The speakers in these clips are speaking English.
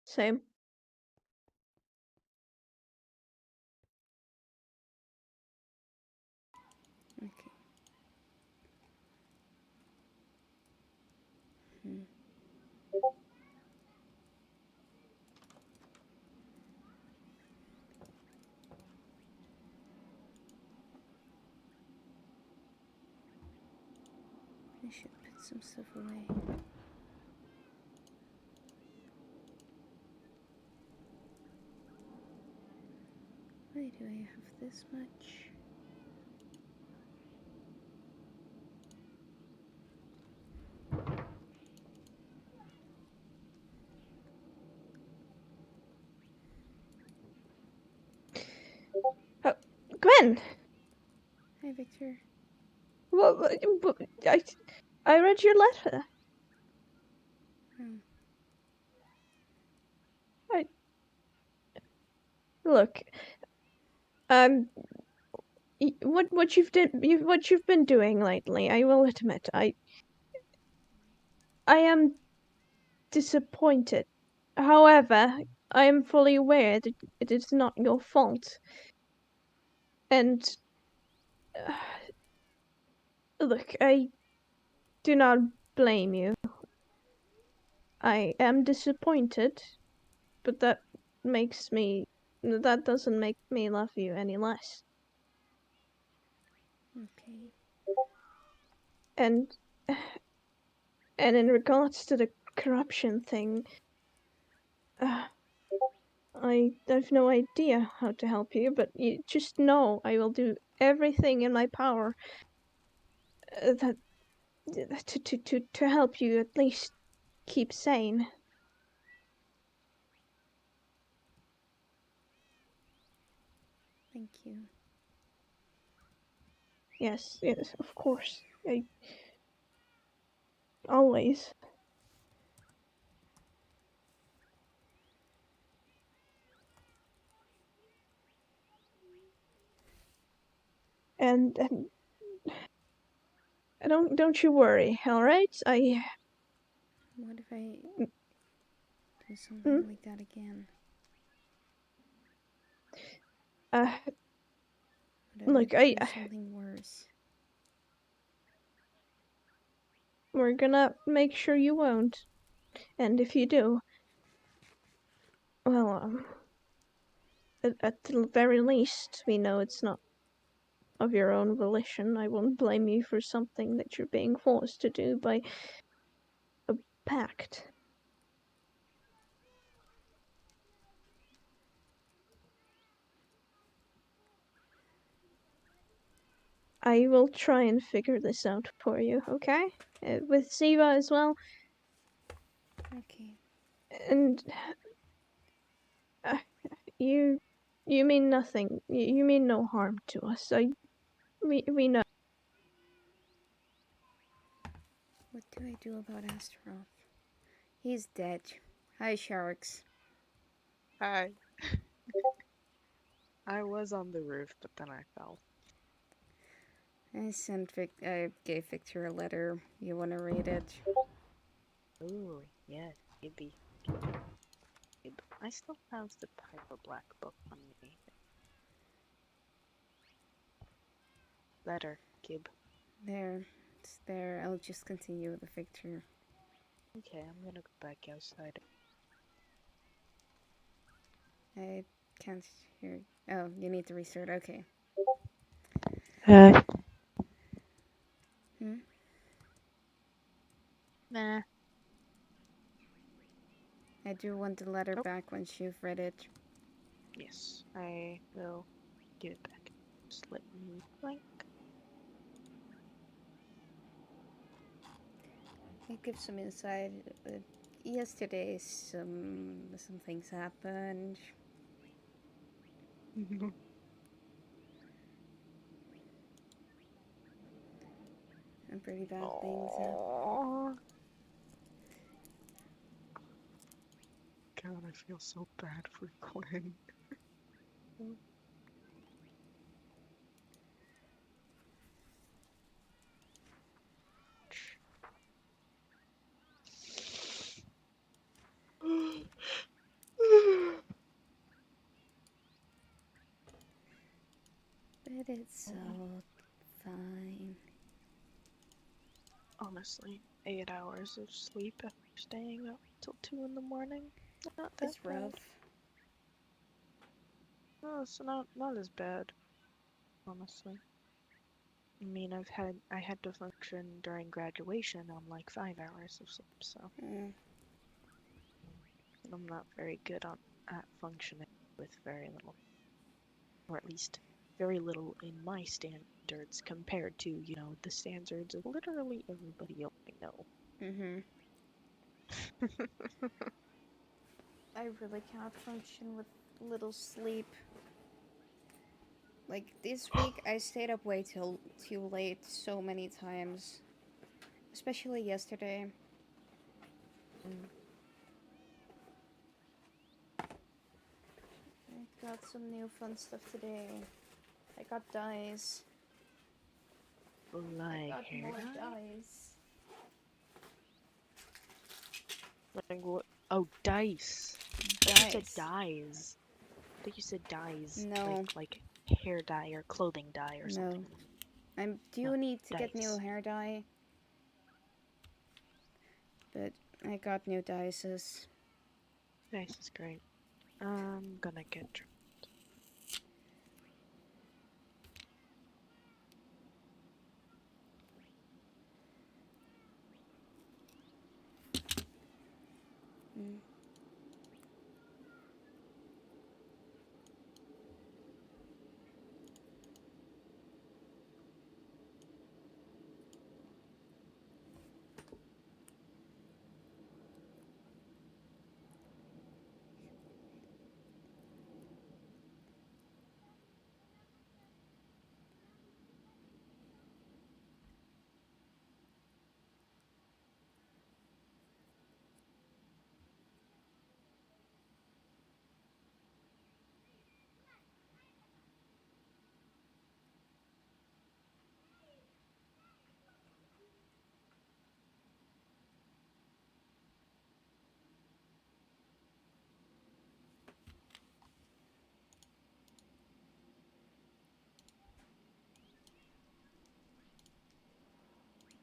Same. Okay. Hmm. I should put some stuff away. Why do I have this much? Gwen! Hi, Victor. I read your letter. Oh. Look, what you've been doing lately, I will admit, I am disappointed. However, I am fully aware that it is not your fault. And look, I do not blame you. I am disappointed, but that doesn't make me love you any less. Okay. And in regards to the corruption thing, I have no idea how to help you, but you just know I will do everything in my power that to help you at least keep sane. Thank you. Yes, of course. Always. And don't you worry, all right? What if I do something like that again? What if Look, I do something worse? we're gonna make sure you won't. And if you do, well, at the very least, we know it's not of your own volition. I won't blame you for something that you're being forced to do by a pact. I will try and figure this out for you, okay? With Siva as well. Okay. And you mean nothing. You mean no harm to us. We know. What do I do about Astaroth? He's dead. Hi, sharx. Hi. I was on the roof, but then I fell. I gave Victor a letter. You wanna read it? Ooh, yes, Gibby. Gib. I still have the Piper Black book on me. Letter, Gib. There. It's there. I'll just continue with the Victor. Okay, I'm gonna go back outside. I can't hear. Oh, you need to restart. Okay. Hmm? Nah. I do want the letter Oh. back once you've read it. Yes, I will give it back. Just let me blank. It gives some insight. Yesterday, some things happened. And pretty bad things happened. Oh. God, I feel so bad for Gwen. it's all fine. Honestly, 8 hours of sleep after staying up till 2 in the morning. Not that It's bad. rough. No, it's not as bad, honestly. I mean, I had to function during graduation on like 5 hours of sleep, so Mm. I'm not very good at functioning with very little, or at least very little in my standards compared to, the standards of literally everybody else I know. Mm-hmm. I really cannot function with little sleep. Like this week, I stayed up way till too late so many times, especially yesterday. Mm. I got some new fun stuff today. I got dice. I Like got hair more dye? dice. Like what? Oh, dice. I thought you said Dice. dyes. I thought you said dyes, No, like hair dye or clothing dye or no. something. I No, do need to get new dice. hair dye, but I got new dices. Dice is great. I'm gonna get. Mm.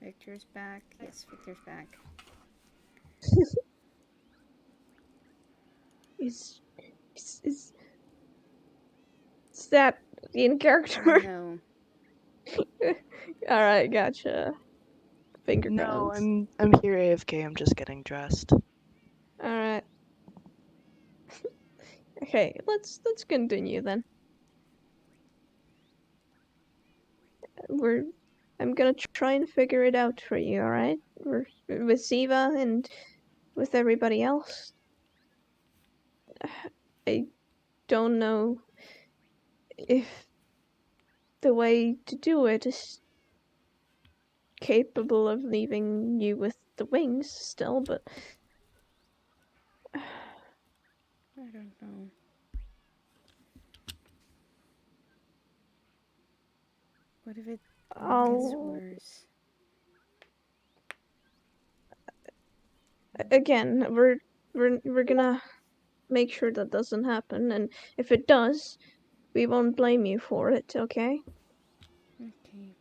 Victor's back. Yes, Victor's back. Is is is, is that in character? No. All right, gotcha. Finger No, guns. I'm here AFK. I'm just getting dressed. All right. Okay, let's continue then. We're I'm gonna try and figure it out for you. All right. We're with Siva and with everybody else. I don't know if the way to do it is capable of leaving you with the wings still, but I don't know. What if it gets I'll worse? again we're gonna make sure that doesn't happen, and if it does, we won't blame you for it, okay? Okay.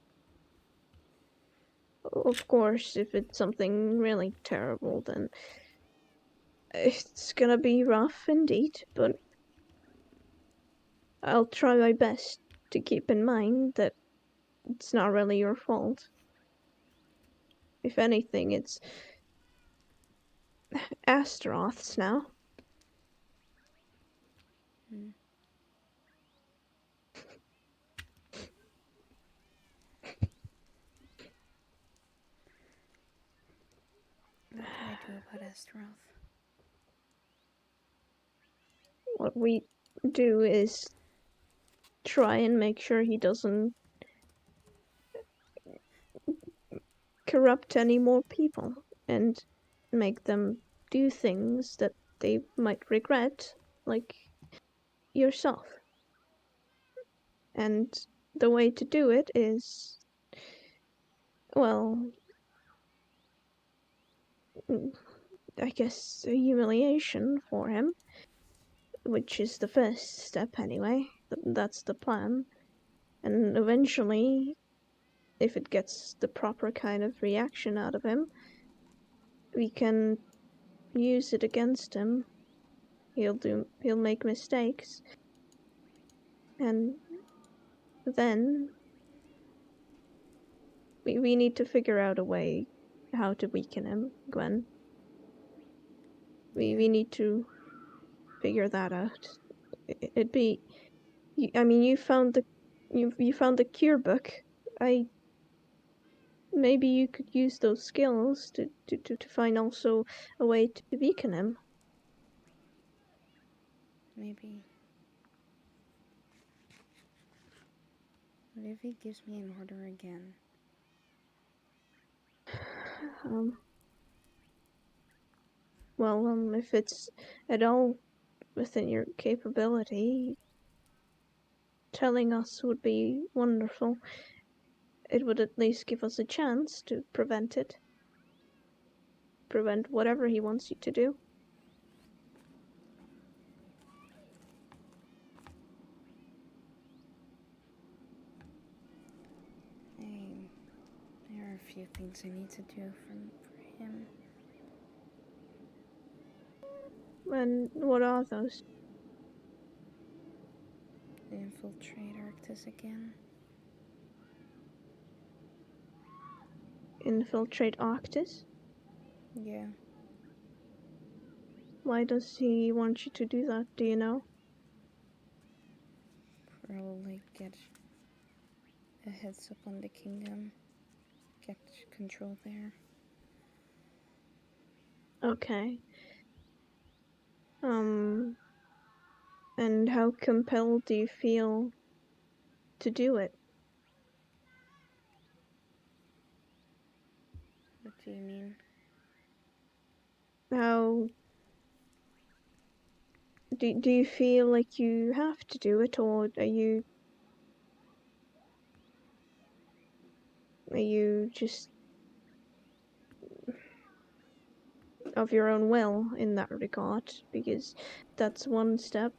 Of course, if it's something really terrible, then it's gonna be rough indeed, but I'll try my best to keep in mind that it's not really your fault. If anything, it's Astaroth's now. Mm. What do I do about Astaroth? What we do is try and make sure he doesn't corrupt any more people and make them do things that they might regret, like yourself. And the way to do it is, well, I guess a humiliation for him, which is the first step anyway. That's the plan. And eventually, if it gets the proper kind of reaction out of him, we can use it against him. He'll make mistakes. And then we need to figure out a way how to weaken him, Gwen. We need to figure that out. It'd be, I mean, you found the cure book. Maybe you could use those skills to find also a way to weaken him. Maybe. What if he gives me an order again? If it's at all within your capability, telling us would be wonderful. It would at least give us a chance to prevent it. Prevent whatever he wants you to do. There are a few things I need to do for him. And what are those? Infiltrate Arctis again. Infiltrate Arctis? Yeah. Why does he want you to do that, do you know? Probably get a heads up on the kingdom. Get control there. Okay. And how compelled do you feel to do it? What do you mean? How do you feel like you have to do it, or are you just of your own will in that regard? Because that's one step,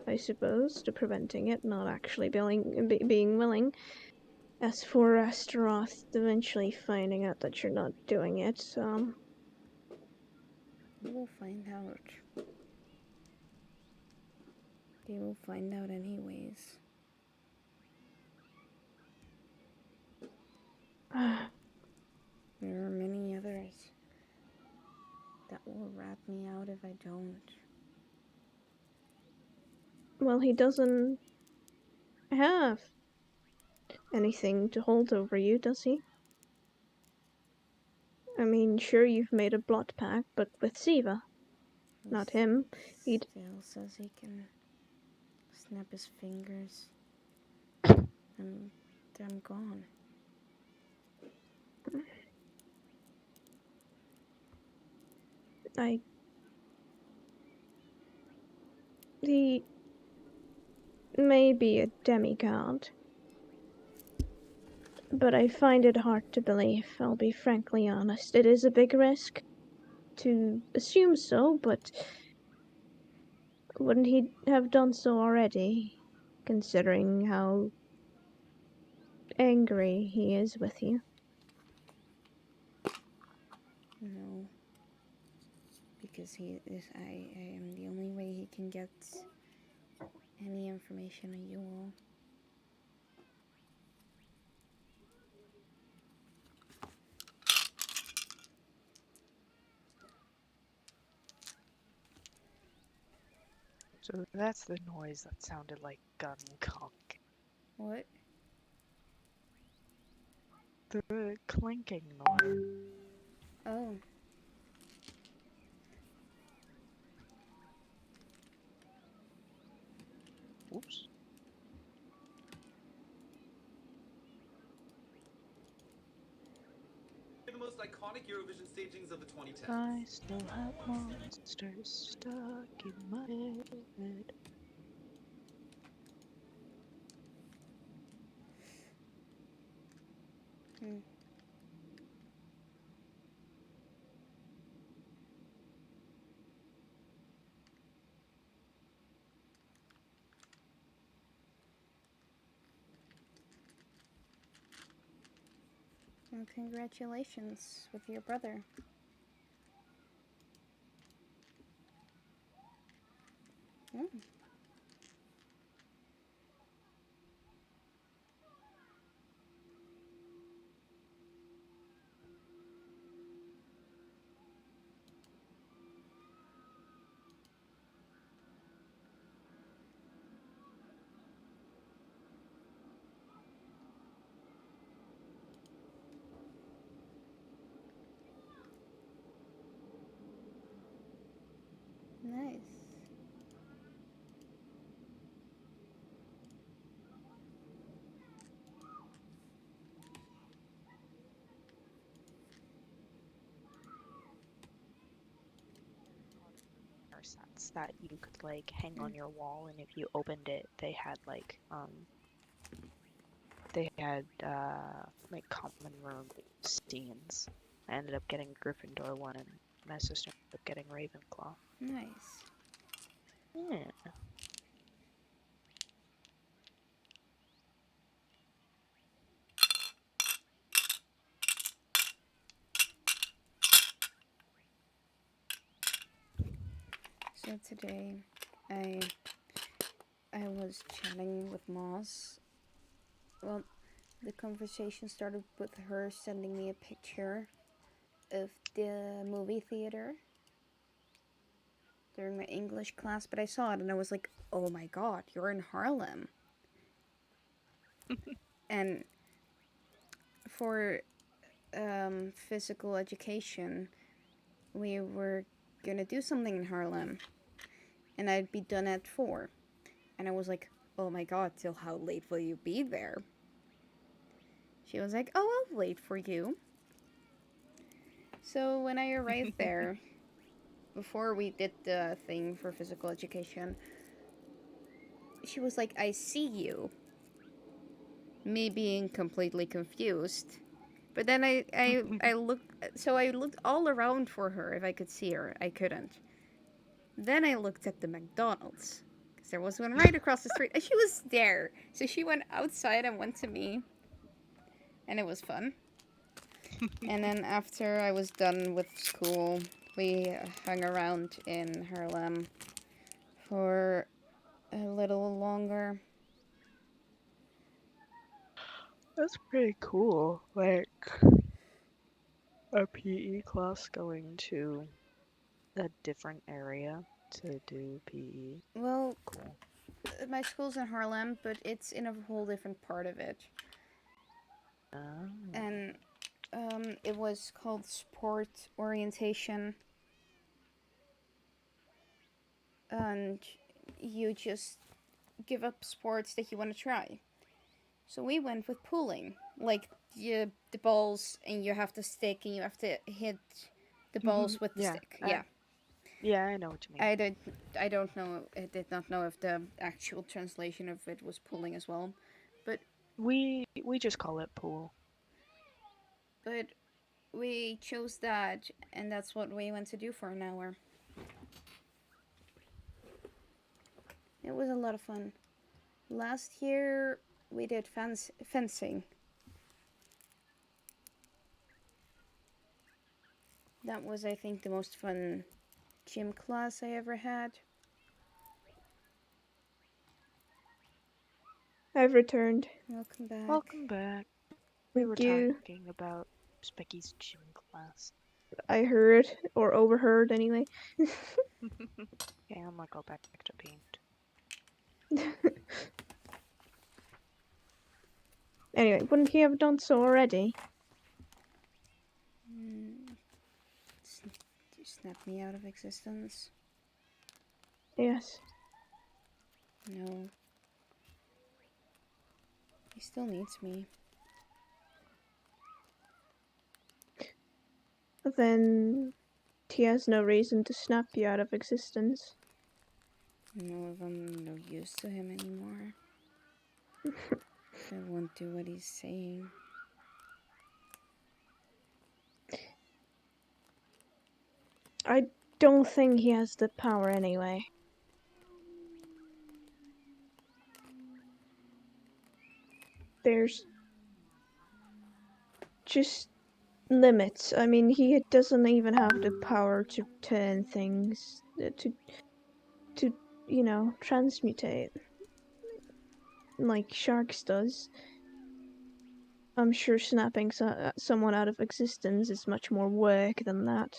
I suppose, to preventing it, not actually being willing. As for Astaroth eventually finding out that you're not doing it, They will find out. They will find out anyways. There are many others that will rat me out if I don't. well, he doesn't have anything to hold over you, does he? I mean, sure, you've made a blot pact, but with Siva, not him. Still says he can snap his fingers and I'm gone. He may be a demigod, but I find it hard to believe, I'll be frankly honest. It is a big risk to assume so, but wouldn't he have done so already, considering how angry he is with you? No. Because I am the only way he can get any information on you all. So that's the noise that sounded like gun conk. What? The clinking noise. Oh. Oops. The most iconic Eurovision stagings of the 2010s. I still have monsters stuck in my head. Well, congratulations with your brother. Oh. Nice. Sets that you could like hang on your wall, and if you opened it, they had like common room scenes. I ended up getting Gryffindor one, and my sister ended up getting Ravenclaw. Nice. Yeah. So today, I I was chatting with Moss. Well, the conversation started with her sending me a picture of the movie theater during my English class, but I saw it and I was like, oh my god, you're in Harlem. And for physical education, we were gonna do something in Harlem, and I'd be done at 4. And I was like, oh my god, till how late will you be there? She was like, oh, I'll wait for you. So when I arrived there, before we did the thing for physical education, she was like, I see you. Me being completely confused. But then I looked, so I looked all around for her if I could see her. I couldn't. Then I looked at the McDonald's, because there was one right across the street, and she was there. So she went outside and went to me, and it was fun. And then after I was done with school, we hung around in Harlem for a little longer. That's pretty cool. Like a PE class going to a different area to do PE. Well, Cool. my school's in Harlem, but it's in a whole different part of it. Oh. And it was called sport orientation. And you just give up sports that you want to try. So we went with pooling. Like the balls, and you have to stick, and you have to hit the balls with the Yeah. stick. Yeah. Yeah, I know what you mean. I don't know. I did not know if the actual translation of it was pooling as well, but We just call it pool. but we chose that, and that's what we went to do for an hour. It was a lot of fun. Last year we did fencing. That was, I think, the most fun gym class I ever had. I've returned. Welcome back. Welcome back. We were Thank you. talking about Specky's gym class. I heard, or overheard anyway. Yeah, I'm gonna go back to paint. Anyway, wouldn't he have done so already? Snap me out of existence. Yes. No. He still needs me. Then he has no reason to snap you out of existence. No, if I'm no use to him anymore. I won't do what he's saying. I don't think he has the power anyway. There's just limits. I mean, he doesn't even have the power to turn things, to transmutate like sharx does. I'm sure snapping someone out of existence is much more work than that,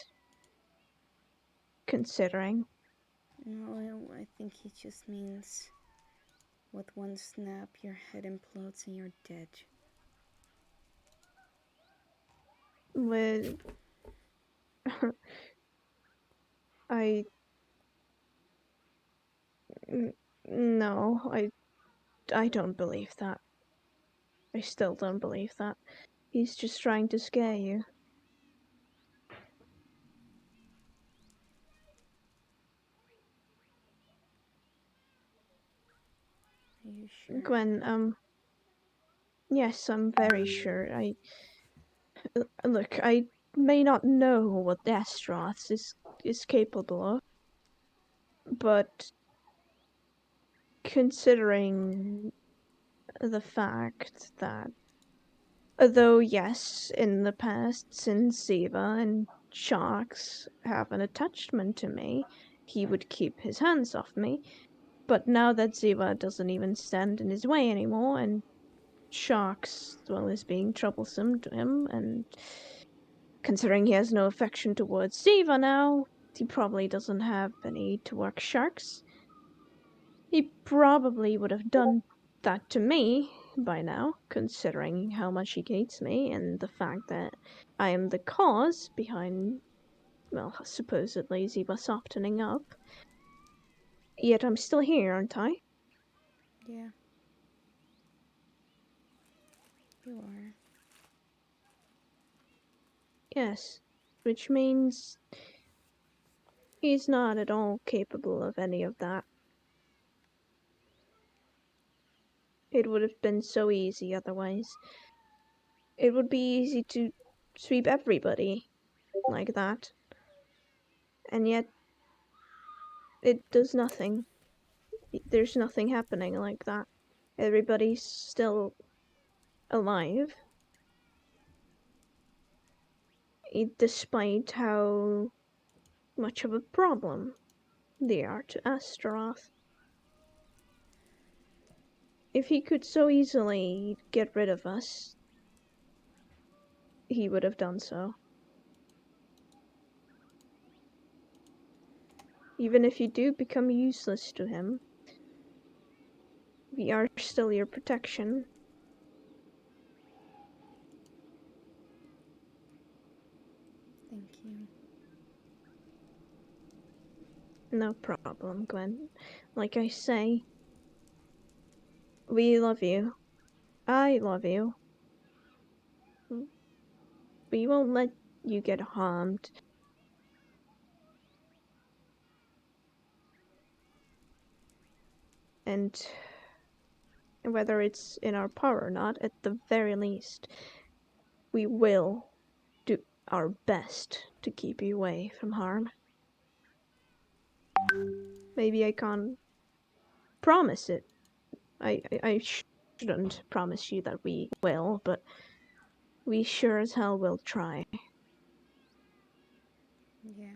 considering. No, I think he just means with one snap your head implodes and you're dead. With I no, I don't believe that. I still don't believe that. He's just trying to scare you. Are you sure? Gwen, yes, I'm very sure. Look, I may not know what the Astroth is capable of, but considering the fact that, although yes, in the past, since Ziva and sharx have an attachment to me, he would keep his hands off me. But now that Ziva doesn't even stand in his way anymore, and sharx, well, is being troublesome to him, and considering he has no affection towards Ziva now, he probably doesn't have any toward sharx. He probably would have done that to me by now, considering how much he hates me and the fact that I am the cause behind, well, supposedly Ziva softening up. Yet I'm still here, aren't I? Yeah. You are. Yes. Which means he's not at all capable of any of that. It would have been so easy otherwise. It would be easy to sweep everybody like that. And yet, it does nothing. There's nothing happening like that. Everybody's still alive, despite how much of a problem they are to Astaroth. If he could so easily get rid of us, he would have done so. Even if you do become useless to him, we are still your protection. Thank you. No problem, Gwen. Like I say, we love you. I love you. We won't let you get harmed. And whether it's in our power or not, at the very least, we will do our best to keep you away from harm. Maybe I can't promise it. I shouldn't promise you that we will, but we sure as hell will try. Yeah.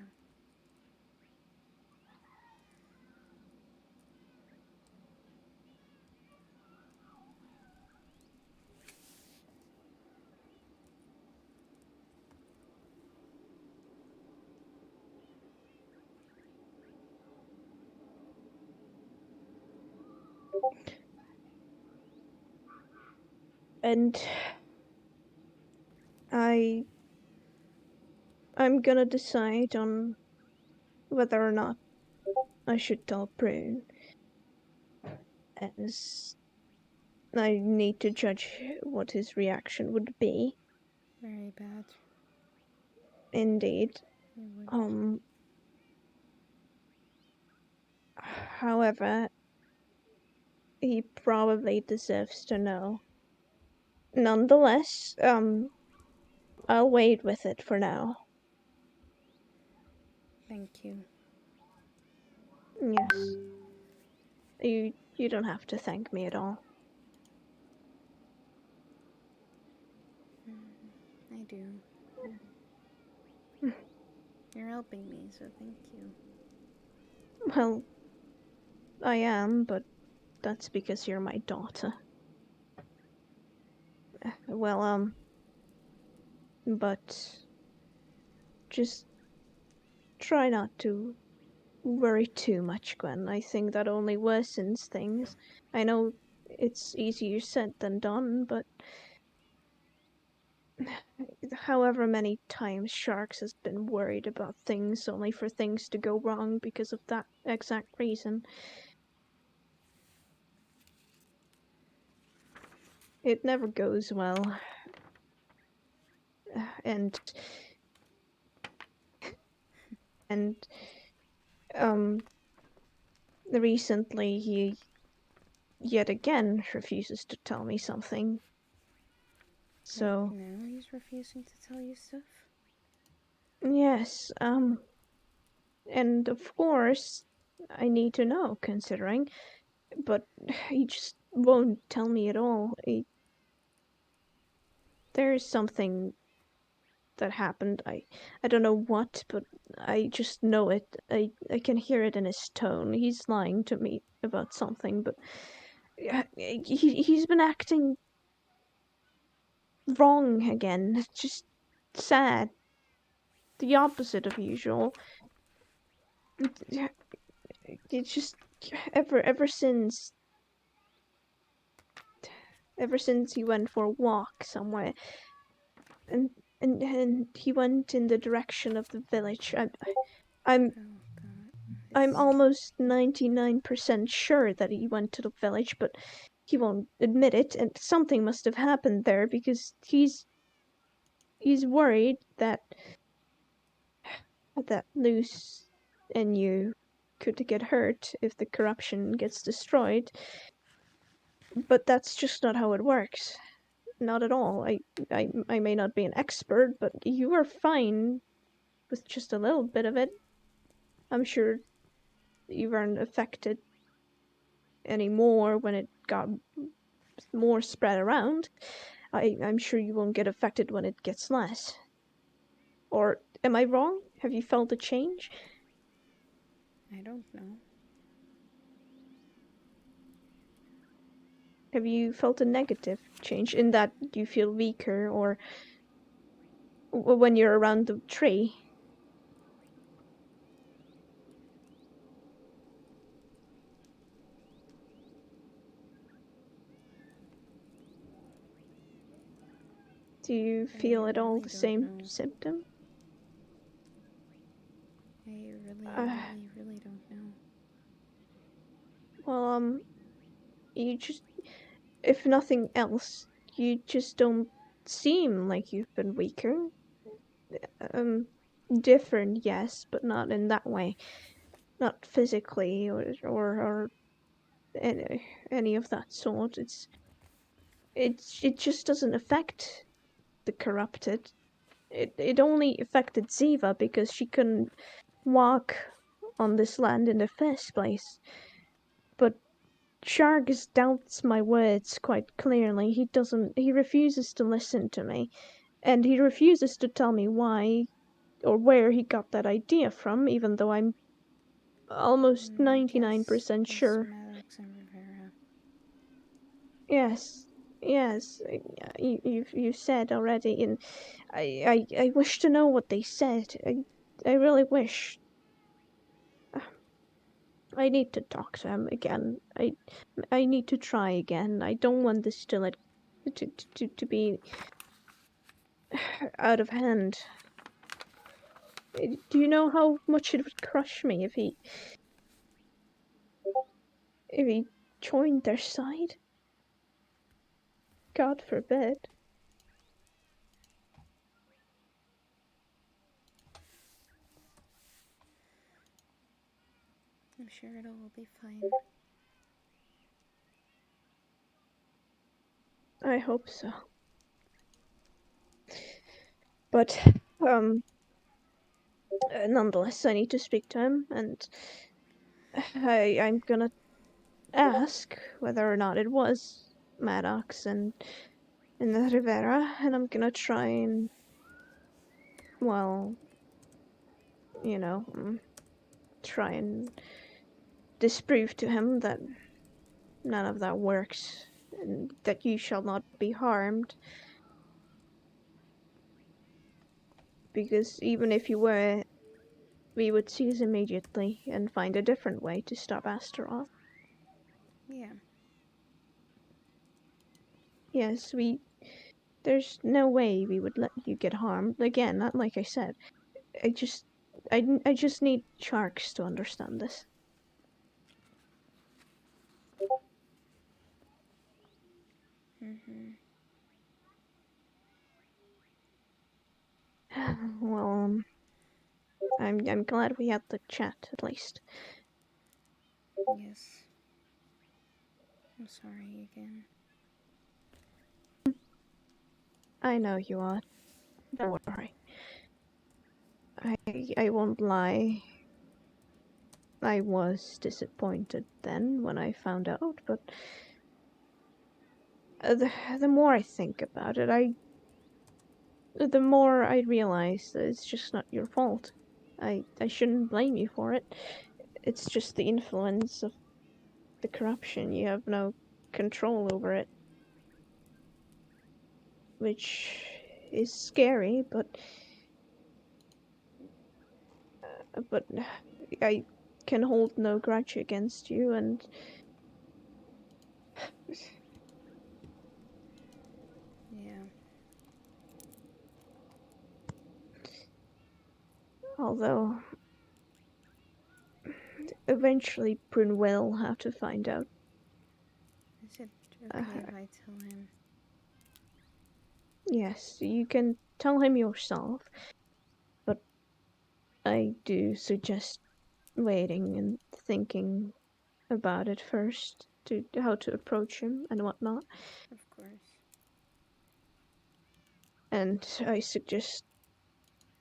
And I'm gonna decide on whether or not I should tell Prune, as I need to judge what his reaction would be. Very bad. Indeed. You would. However, he probably deserves to know. Nonetheless, I'll wait with it for now. Thank you. Yes. You don't have to thank me at all. do. You're helping me, so thank you. Well, I am, but that's because you're my daughter. Well, but just try not to worry too much, Gwen. I think that only worsens things. I know it's easier said than done, but however many times Sharx has been worried about things only for things to go wrong because of that exact reason. It never goes well. And um recently he yet again refuses to tell me something. So Wait, now he's refusing to tell you stuff? yes, and of course I need to know considering, but he just won't tell me at all. There's something that happened. I don't know what, but I just know it. I can hear it in his tone. He's lying to me about something, but he's been acting wrong again. Just sad. The opposite of usual. It's just ever since he went for a walk somewhere, and and he went in the direction of the village. I'm Oh, God. I'm almost 99% sure that he went to the village, but he won't admit it, and something must have happened there because he's worried that Luce and you could get hurt if the corruption gets destroyed. But that's just not how it works. Not at all. I may not be an expert, but you are fine with just a little bit of it. I'm sure you weren't affected anymore when it got more spread around. I'm sure you won't get affected when it gets less. Or am I wrong? Have you felt a change? I don't know. Have you felt a negative change in that you feel weaker or when you're around the tree? Do you feel I at all really the don't same know. symptom? I Uh, really don't know. well, you just, if nothing else, you just don't seem like you've been weaker. Um, Different, yes, but not in that way. Not physically or any of that sort. It just doesn't affect the corrupted. It only affected Ziva because she couldn't walk on this land in the first place. But Shargus doubts my words quite clearly. He refuses to listen to me. And he refuses to tell me why or where he got that idea from, even though I'm almost Yes, 99% sure. Maddox and Rivera. Yes, yes, you said already, and I wish to know what they said. I really wish. I need to talk to him again. I need to try again. I don't want this to be out of hand. Do you know how much it would crush me if he joined their side? God forbid. I'm sure it all will be fine. I hope so. But nonetheless, I need to speak to him, and I'm gonna ask whether or not it was Maddox and the Rivera, and I'm gonna try and well, you know, try and disprove to him that none of that works, and that you shall not be harmed. Because even if you were, we would seize immediately and find a different way to stop Astaroth. Yeah. Yes, there's no way we would let you get harmed. Again, not like I said. I just, I just need sharks to understand this. Mm-hmm. Well, I'm glad we had the chat at least. Yes. I'm sorry again. I know you are. Don't worry. I won't lie. I was disappointed then when I found out, but the more I think about it, the more I realize that it's just not your fault. I shouldn't blame you for it. It's just the influence of the corruption. You have no control over it, which is scary, but I can hold no grudge against you, and Yeah. although eventually Bryn will have to find out. Is it Uh, okay if I tell him? yes, you can tell him yourself, but I do suggest waiting and thinking about it first, to how to approach him and whatnot. Of course. And I suggest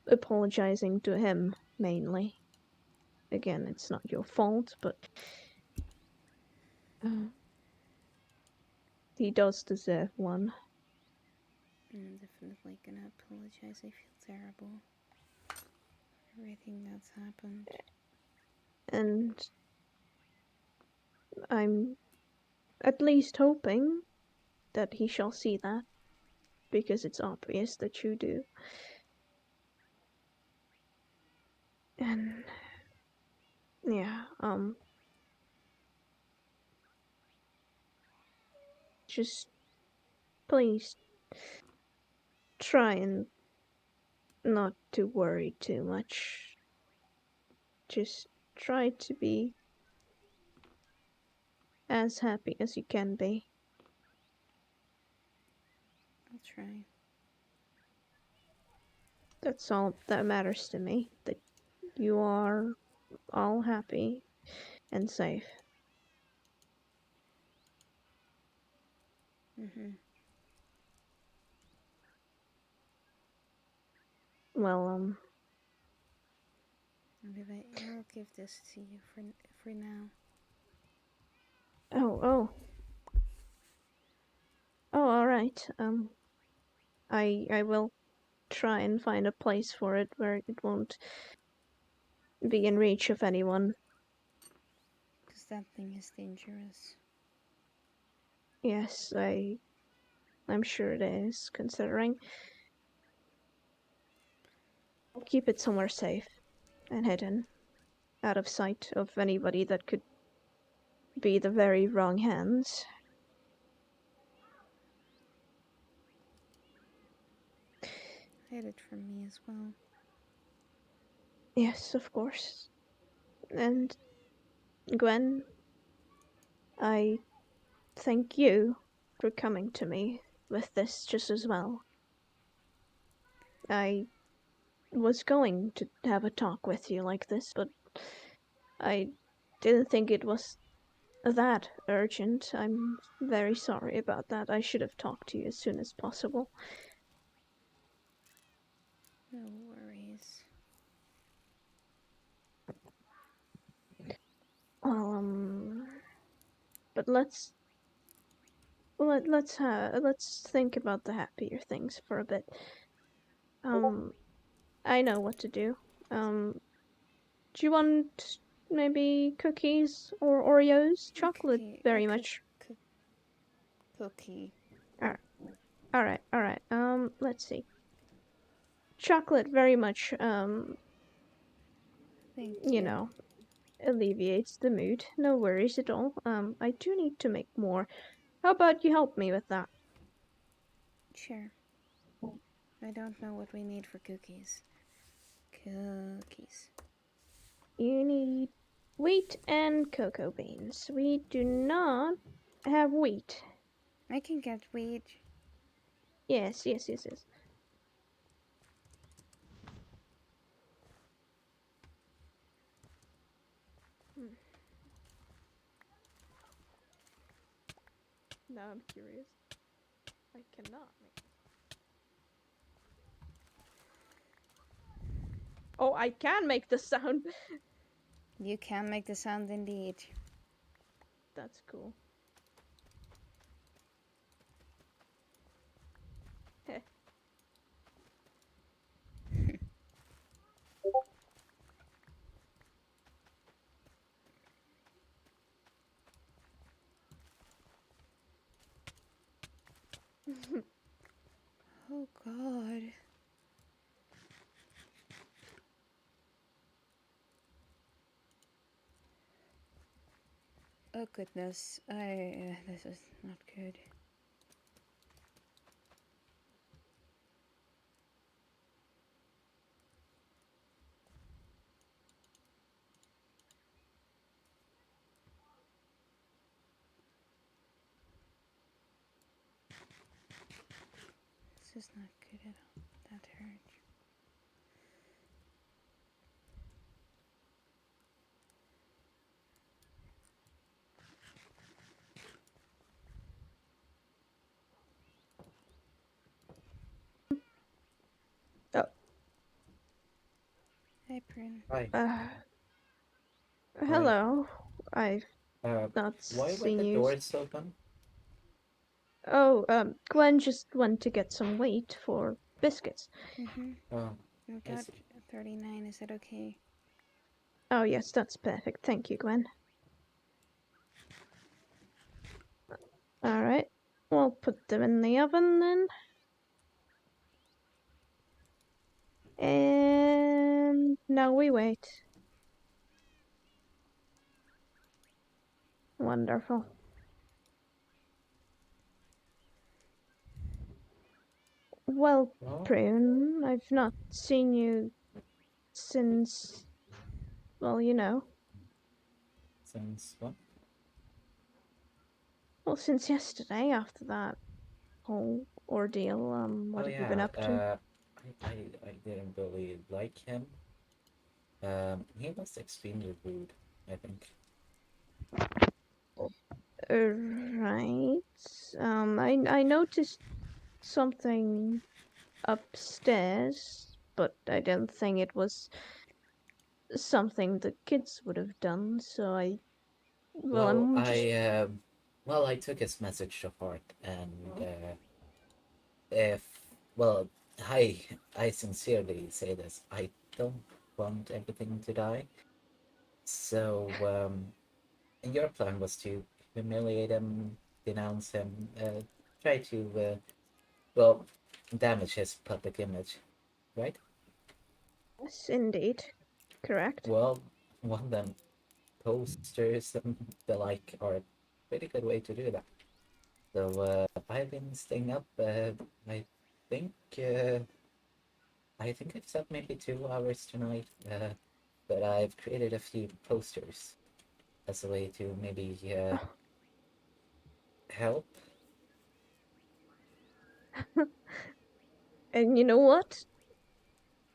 apologizing to him mainly. Again, it's not your fault, but uh, he does deserve one. I'm definitely gonna apologize. I feel terrible for everything that's happened. And I'm at least hoping that he shall see that, because it's obvious that you do. And yeah, just please try and not to worry too much. Just try to be as happy as you can be. I'll try. That's all that matters to me. That you are all happy and safe. Mm-hmm. Well, I'll give this to you for now. oh, oh, oh, all right. I will try and find a place for it where it won't be in reach of anyone. Because that thing is dangerous. Yes, I'm sure it is, considering. I'll keep it somewhere safe and hidden, out of sight of anybody that could be the very wrong hands. Hide it from me as well. Yes, of course. And Gwen, I thank you for coming to me with this just as well. I was going to have a talk with you like this, but I didn't think it was that urgent. I'm very sorry about that. I should have talked to you as soon as possible. No worries. Well, but let's think about the happier things for a bit. Um, I know what to do. Do you want maybe cookies or Oreos? Chocolate Cookie, very much. cookie. Alright, alright. Let's see. Chocolate very much, Thank you you. know, alleviates the mood. No worries at all. I do need to make more. How about you help me with that? Sure. I don't know what we need for cookies. Cookies. You need wheat and cocoa beans. We do not have wheat. I can get wheat. Yes. Hmm. Now I'm curious. I cannot make this. Oh, I can make the sound. You can make the sound indeed. That's cool. Oh god. Oh goodness. This is not good. This is not good at all. That hurt. Oh, Hi, Prune. Hi. Hi. hello. I've Uh, not why were seen the you. doors open? Oh, Gwen just went to get some wheat for biscuits. Oh, We I got see. 39. Is that okay? Oh, yes, that's perfect. Thank you, Gwen. Alright. We'll put them in the oven then. And now we wait. Wonderful. Well, Well, Prune, I've not seen you since, well, you know. since what? Well, since yesterday after that whole ordeal. What Oh have you been yeah. up to? I didn't really like him. He was extremely rude, I think. Right. I noticed something upstairs, but I don't think it was something the kids would have done. So well, Well, I'm just I took his message to heart, and if well, I sincerely say this. I don't want everything to die. So, and your plan was to humiliate him, denounce him, try to, well, damage his public image, right? yes, indeed, correct. Well, one of them posters and the like are a pretty good way to do that. So, I've been staying up. I think, uh, I think I've slept maybe 2 hours tonight. But I've created a few posters as a way to maybe help. And you know what?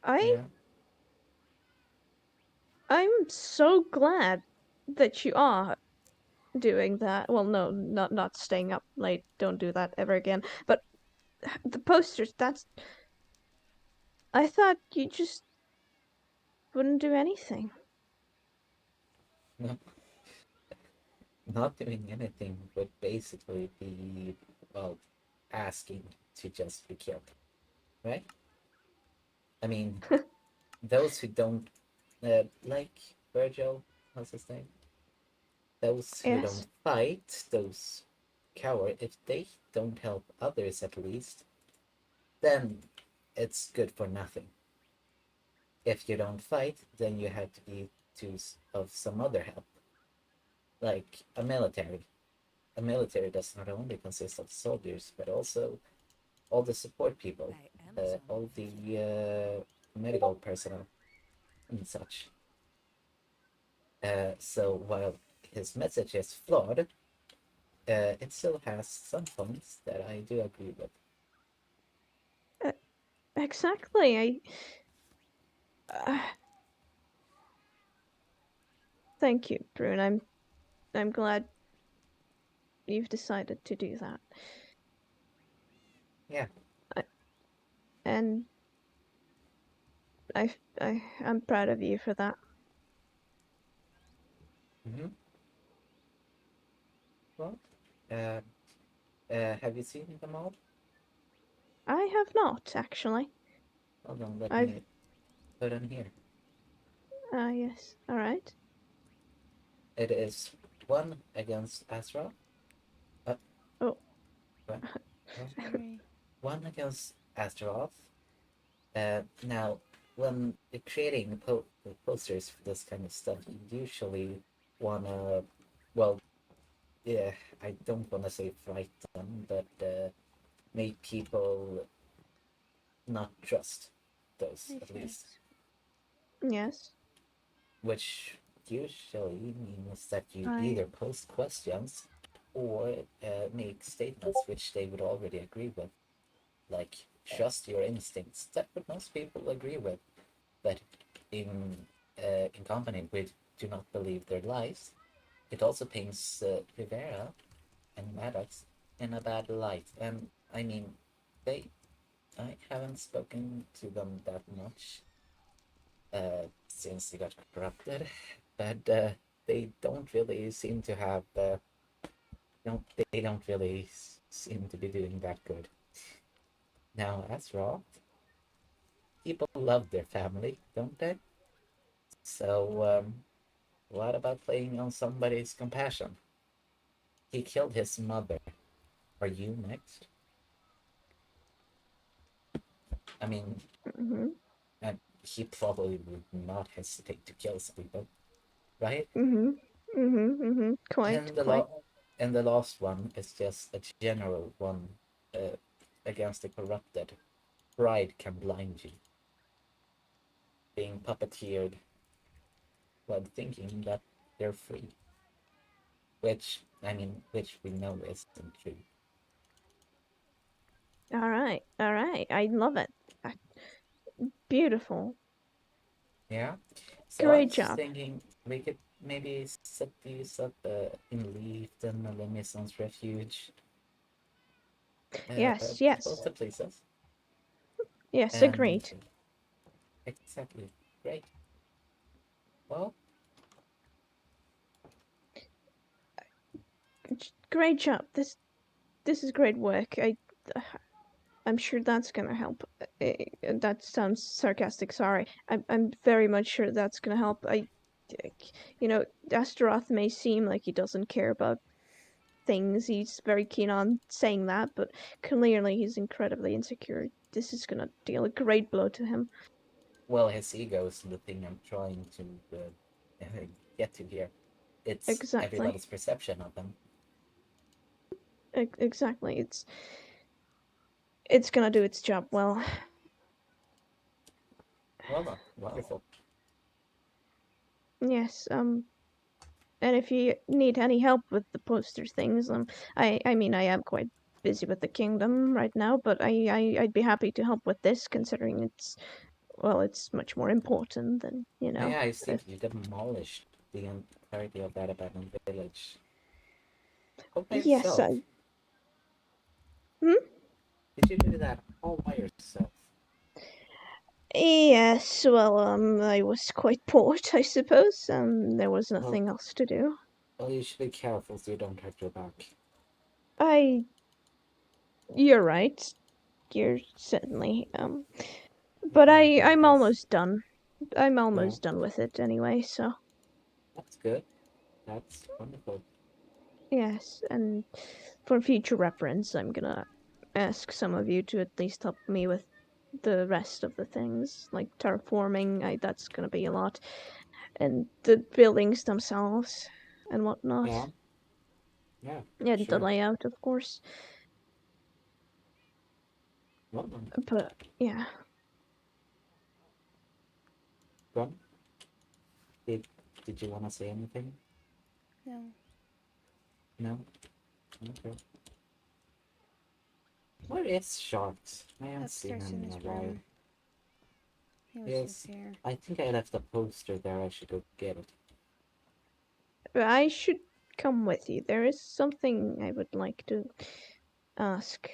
I Yeah. I'm so glad that you are doing that. Well, no, not staying up late. Don't do that ever again. But the posters, that's I thought you just wouldn't do anything. No, not doing anything would basically be, well, asking to just be killed, right? I mean, those who don't like Virgil, what's his name? Those who Yes. don't fight, those coward, if they don't help others at least, then it's good for nothing. If you don't fight, then you have to be of some other help, like a military. A military does not only consist of soldiers, but also all the support people, all the medical personnel and such. So while his message is flawed, it still has some points that I do agree with. Exactly. Thank you, Pruine. I'm glad you've decided to do that. Yeah. I, and I'm proud of you for that. Mm-hmm. Well, uh, have you seen them all? I have not actually. Hold on, let I've me put on here. yes. All right. It is one against Astra. Uh, Oh. well, well, Sorry. one against Astaroth. Now, when creating posters for this kind of stuff, you usually wanna, well, yeah, I don't wanna say frighten, but make people not trust those Hi, at least, Sharks. Yes. which usually means that you I either post questions or make statements which they would already agree with, like trust your instincts. That would most people agree with, but in company with do not believe their lies. It also paints Rivera and Maddox in a bad light, and I mean, they I haven't spoken to them that much since they got corrupted, but they don't really seem to have don't they don't really seem to be doing that good. Now, as Raw, people love their family, don't they? So, what about playing on somebody's compassion? He killed his mother. Are you next? I mean, mhm. and he probably would not hesitate to kill some people, right? Mhm. Mhm. Mhm. Quite. And Quite. and the last one is just a general one uh, against the corrupted. Pride can blind you, being puppeteered while thinking that they're free, which I mean, which we know isn't true. All right. All right. I love it. Uh, Beautiful. Yeah. So I Great was just job. thinking we could maybe set these up in Leaf and the Renaissance Refuge, Yes. both Yes. to please us. Yes. And Agreed. exactly. Great. Well, Great job. This is great work. I'm sure that's gonna help. That sounds sarcastic. Sorry. I'm very much sure that's gonna help. You know, Astaroth may seem like he doesn't care about things. He's very keen on saying that, but clearly he's incredibly insecure. This is gonna deal a great blow to him. well, his ego is the thing I'm trying to get to here. It's Exactly. everybody's perception of him. Exactly. It's gonna do its job well. Well done. Wonderful. Yes. And if you need any help with the poster things, I mean, I am quite busy with the kingdom right now, but I'd be happy to help with this, considering it's much more important than Oh, yeah, I see if, you demolished the entirety of that abandoned village. All by yes, yourself. hmm? Did you do that all by yourself? Yes, well, I was quite bored, I suppose. There was Well, nothing else to do. well, you should be careful so you don't hurt your back. I, you're right. You're certainly, but Okay, well, I'm this almost done. I'm almost done with it anyway, so That's good. That's wonderful. yes, and for future reference, I'm gonna ask some of you to at least help me with the rest of the things, like terraforming. That's gonna be a lot, and the buildings themselves and whatnot. Yeah. Yeah. And the Sure. layout, of course. Well, But yeah, Gwen, did did you want to say anything? No. No. Okay. Where is Sharx? I haven't seen Upstairs him in in a his while. room. He was Yes, just here. I think I left a poster there. I should go get it. I should come with you. There is something I would like to ask.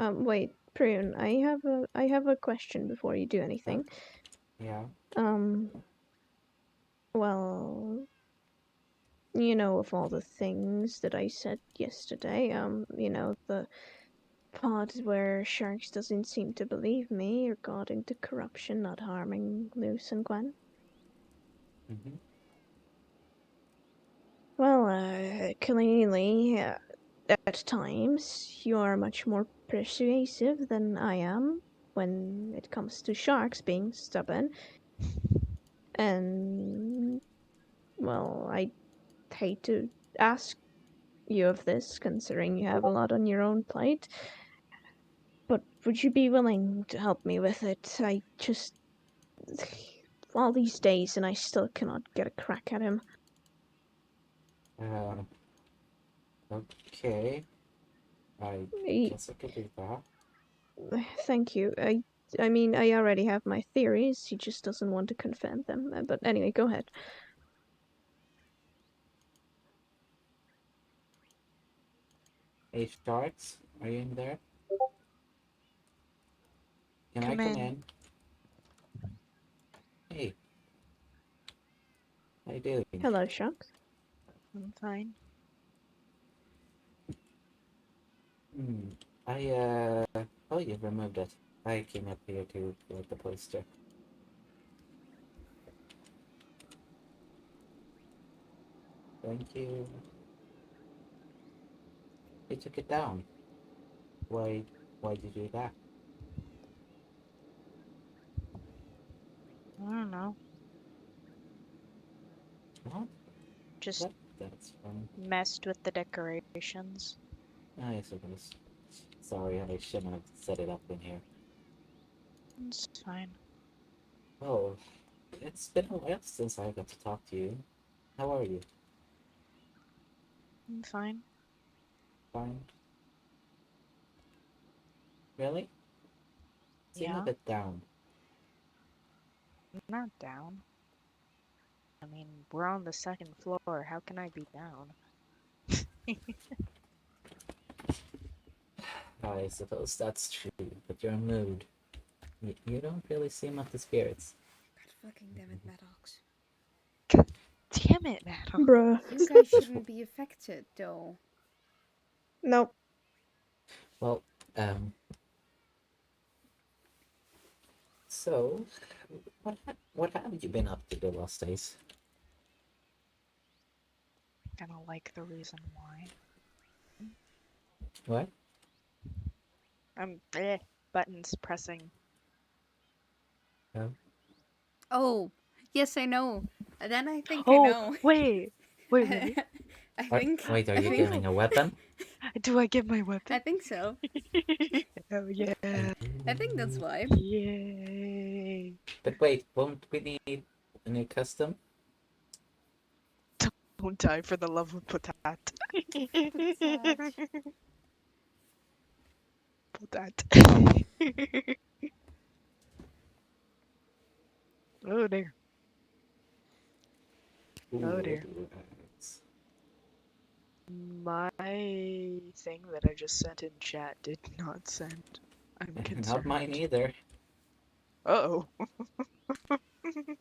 Wait, Prune, I have a question before you do anything. Yeah. Um, well, you know, of all the things that I said yesterday, the part where Sharks doesn't seem to believe me regarding the corruption not harming Luce and Gwen. Mm-hmm. Well, clearly, at times, you are much more persuasive than I am when it comes to Sharks being stubborn. And, well, I hate to ask you of this, considering you have a lot on your own plate. But would you be willing to help me with it? I just. All these days, and I still cannot get a crack at him. Uh, okay. I I, guess I could do that. thank you. I mean, I already have my theories. He just doesn't want to confirm them. But anyway, go ahead. Hey, Sharks, are you in there? Can I Come come in. in? Hey, how you doing? Hello, Sharks. I'm fine. Hmm. Oh, you removed it. I came up here to get the poster. Thank you. You took it down. Why? Why did you do that? I don't know. What? Just That's fine. messed with the decorations. I suppose. Sorry, I shouldn't have set it up in here. It's fine. Oh, it's been a while since I got to talk to you. How are you? I'm fine. Fine? Really? Seem a Yeah, bit down. I'm not down. I mean, we're on the second floor. How can I be down? I suppose that's true, but your mood. You don't really seem up to spirits. God fucking damn it, Maddox. Damn it, Adam. Bruh. You guys shouldn't be affected, though. Nope. Well, um, so, what have you been up to the last days? I don't like the reason why. What? Buttons pressing. Oh, Oh, yes, I know. And then I think I Oh, know. wait. Wait. wait, are I you think, giving a weapon? Do I get my I weapon? think so. Oh, yeah. I think that's why. Yay. But wait, won't we need a new custom? Don't die for the love of potat. Potat. Potat. Oh dear. Oh Ooh, dear. My thing that I just sent in chat did not send. I'm Not mine concerned. either. Uh-oh.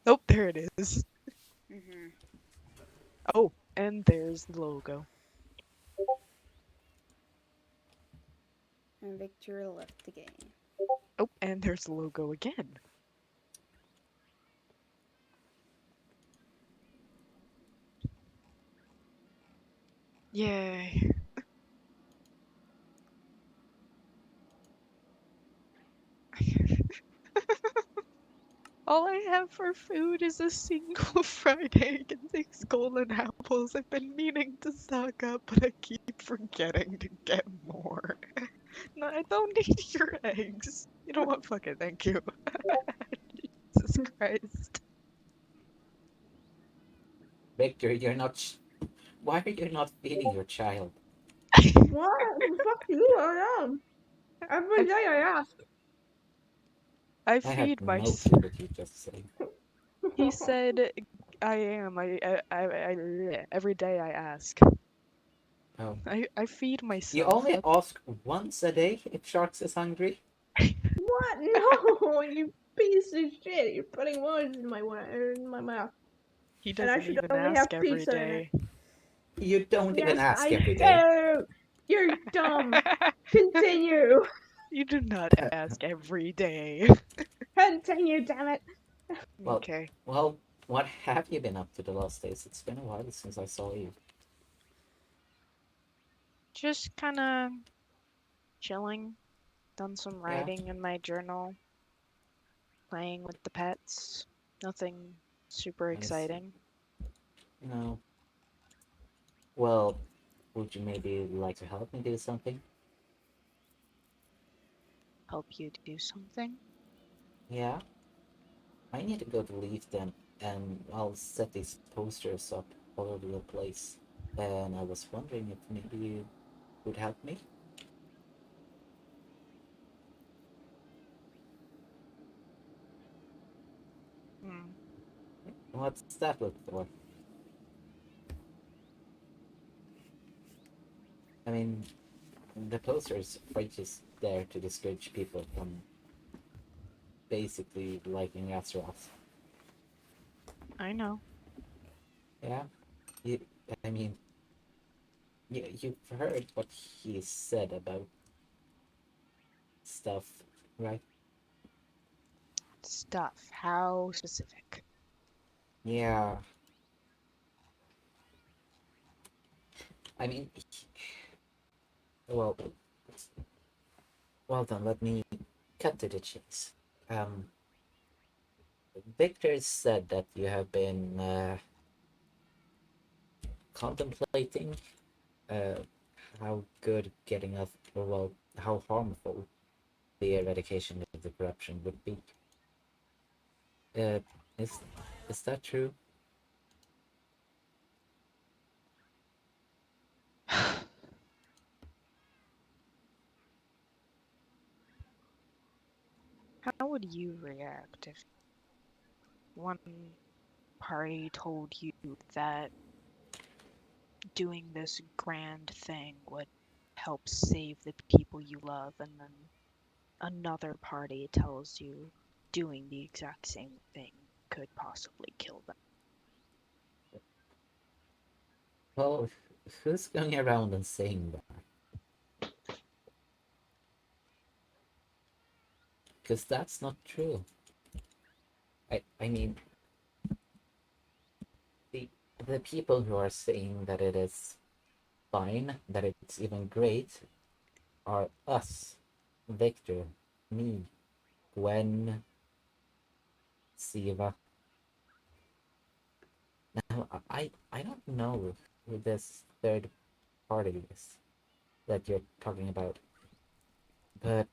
Oh, there it is. Mm-hmm. Oh, and there's the logo. And Victor left the game. Oh, and there's the logo again. Yay. All I have for food is a single fried egg and 6 golden apples. I've been meaning to stock up, but I keep forgetting to get more. No, I don't need your eggs. You know what? Fuck it, thank you. Jesus Christ. Victor, you're not. Why are you not feeding your child? What? Fuck you, I am. Every I, day I ask. I I have feed my. no clue what you just said. He said, I am. Every day I ask. Oh, I feed you myself. only That's. ask once a day if Sharks is hungry. What? No, you piece of shit. You're putting words in my mouth. He And I doesn't should even only have ask every pizza in it. day. You don't even Yes, ask I every day. do. You're dumb. Continue. You do not ask every day. Continue, damn it. Well, Okay. well, what have you been up to the last days? It's been a while since I saw you. Just kind of chilling. Done some Yeah, writing in my journal. Playing with the pets. Nothing super I see. exciting. No. Well, would you maybe like to help me do something? Help you do something? Yeah, I need to go to leave then, and I'll set these posters up all over the place. And I was wondering if maybe you would help me? Hmm. What's that look for? I mean, the posters are just there to discourage people from basically liking Azeroth. I know. Yeah, you, I mean, you've heard what he said about stuff, right? Stuff. How specific? Yeah, I mean, well, well then, let me cut to the chase. Um, Victor said that you have been contemplating uh, how good getting off, or well, how harmful the eradication of the corruption would be. Uh, is is that true? How would you react if one party told you that doing this grand thing would help save the people you love, and then another party tells you doing the exact same thing could possibly kill them? Well, who's going around and saying that? Because that's not true. I mean, the the people who are saying that it is fine, that it's even great, are us, Victor, me, Gwen, Siva. Now, I don't know who this third party is that you're talking about, but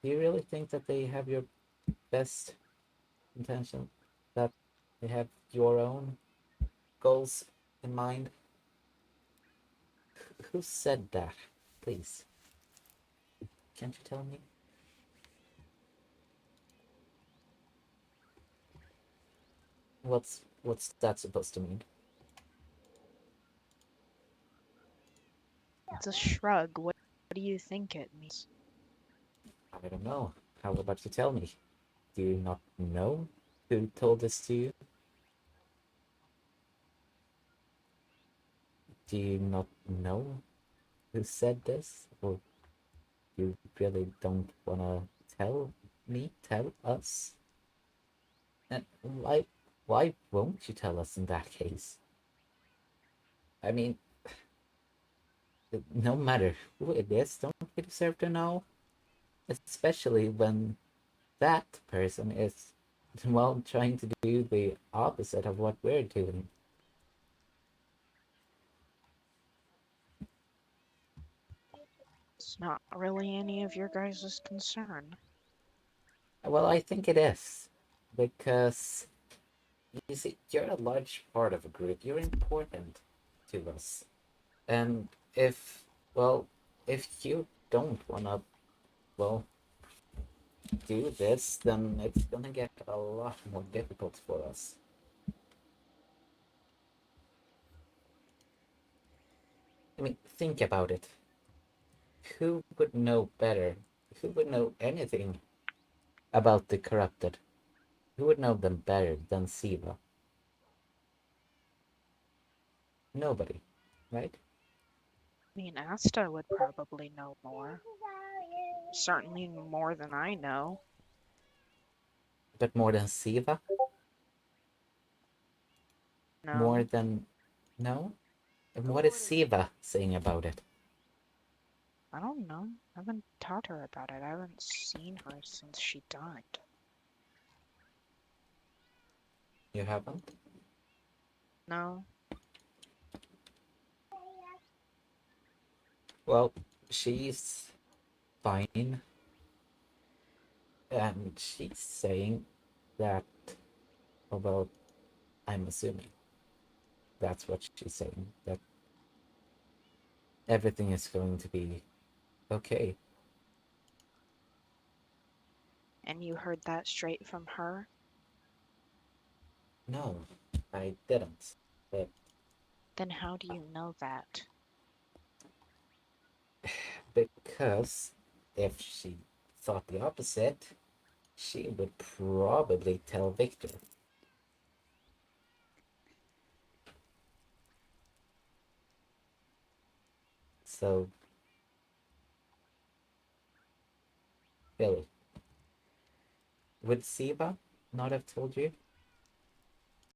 do you really think that they have your best intention? That they have your own goals in mind? Who said that? Please, can't you tell me? What's that supposed to mean? It's a shrug. What do you think it means? I don't know. How about you tell me? Do you not know who told this to you? Do you not know who said this? Or you really don't wanna tell me, tell us? And why won't you tell us in that case? I mean, no matter who it is, don't we deserve to know? Especially when that person is, well, trying to do the opposite of what we're doing. It's not really any of your guys' concern. Well, I think it is. Because, you see, you're a large part of a group. You're important to us. And if, well, if you don't wanna, well, do this, then it's gonna get a lot more difficult for us. I mean, think about it. Who would know better? Who would know anything about the corrupted? Who would know them better than Siva? Nobody, right? I mean, Asta would probably know more. Certainly more than I know. But more than Siva? More No, than. No? And what is Siva saying about it? I don't know. I haven't talked to her about it. I haven't seen her since she died. You haven't? No, Well, she's fine. And she's saying that, well, I'm assuming that's what she's saying, that everything is going to be okay. and you heard that straight from her? No, I didn't. But Then how do you know that? because if she thought the opposite, she would probably tell Victor. So, Billy, would Siva not have told you?